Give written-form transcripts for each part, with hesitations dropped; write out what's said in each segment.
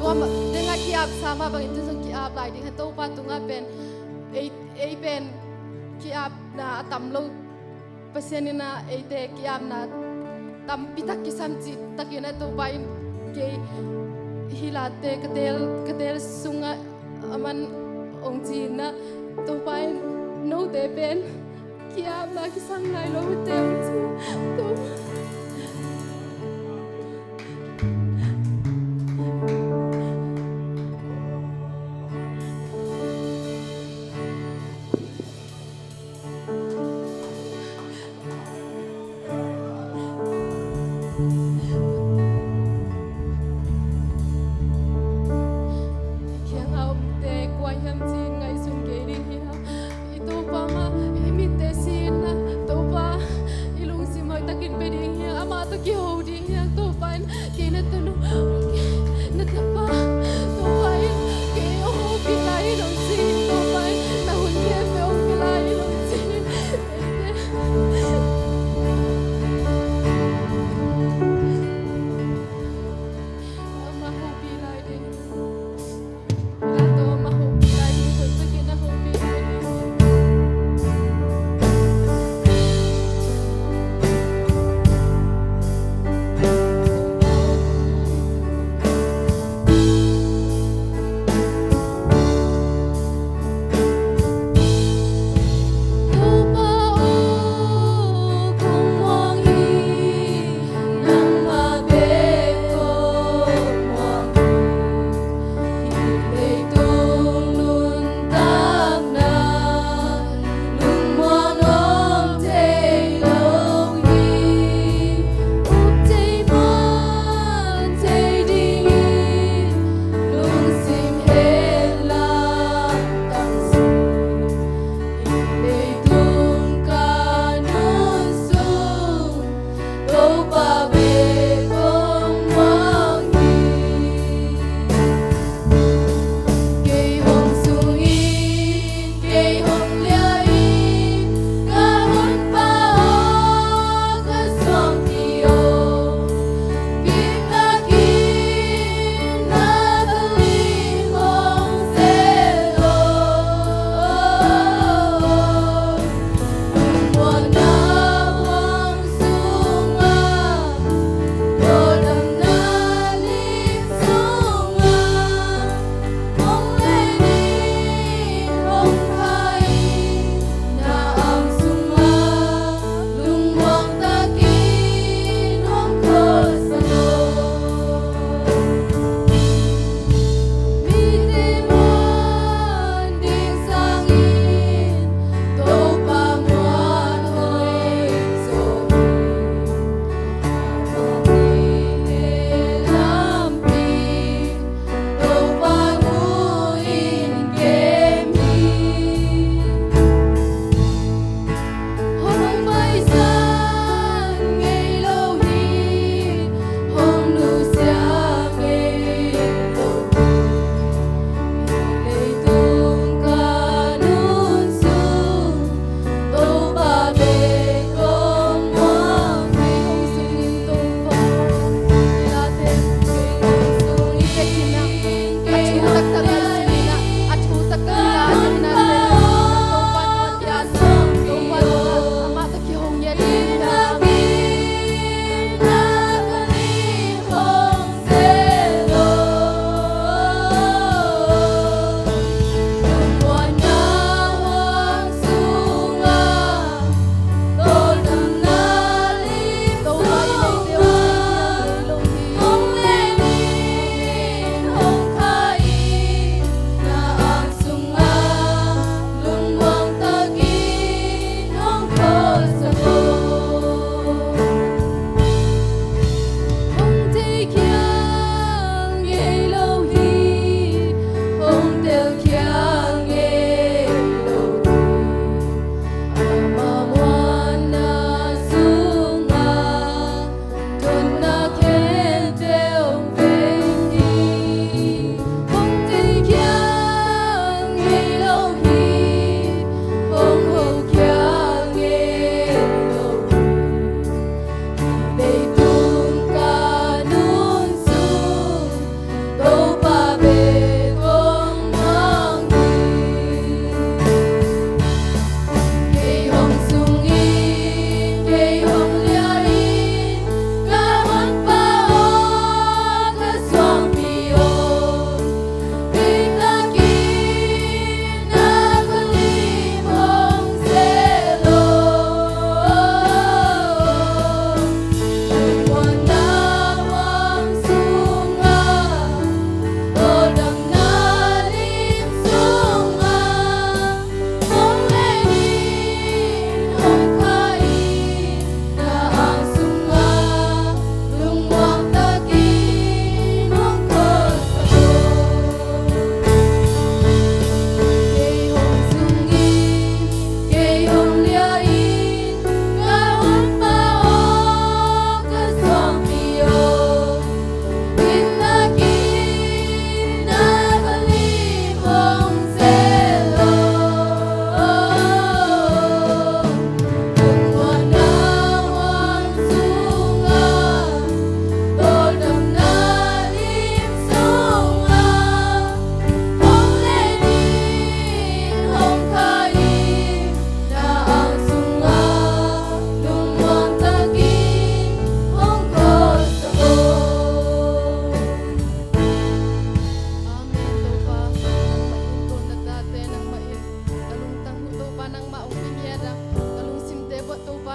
tua dengan kiap sama bang itu so kiap lai dengan tu pa tunga pen pen kiap na tamlo pasenina te kiap na tam pitak kisam ci takina tu pain ke hilate ketel sunga aman ongjina tu pain no de pen kiap na kisam lai lo te tu Itu pa ma imite sina to pa ilung si mai takin peding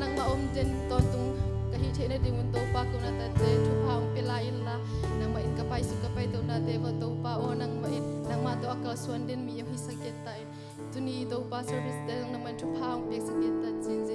nang maom din ton tung kahi the na dingun to pa ko na te thu phang pilain la nang ma in kapai su kapai to na te ko to pa o nang ma in nang ma to akal suan din mi yo hi saket tai tuni to pa service del nang man thu phang pek saket ta chin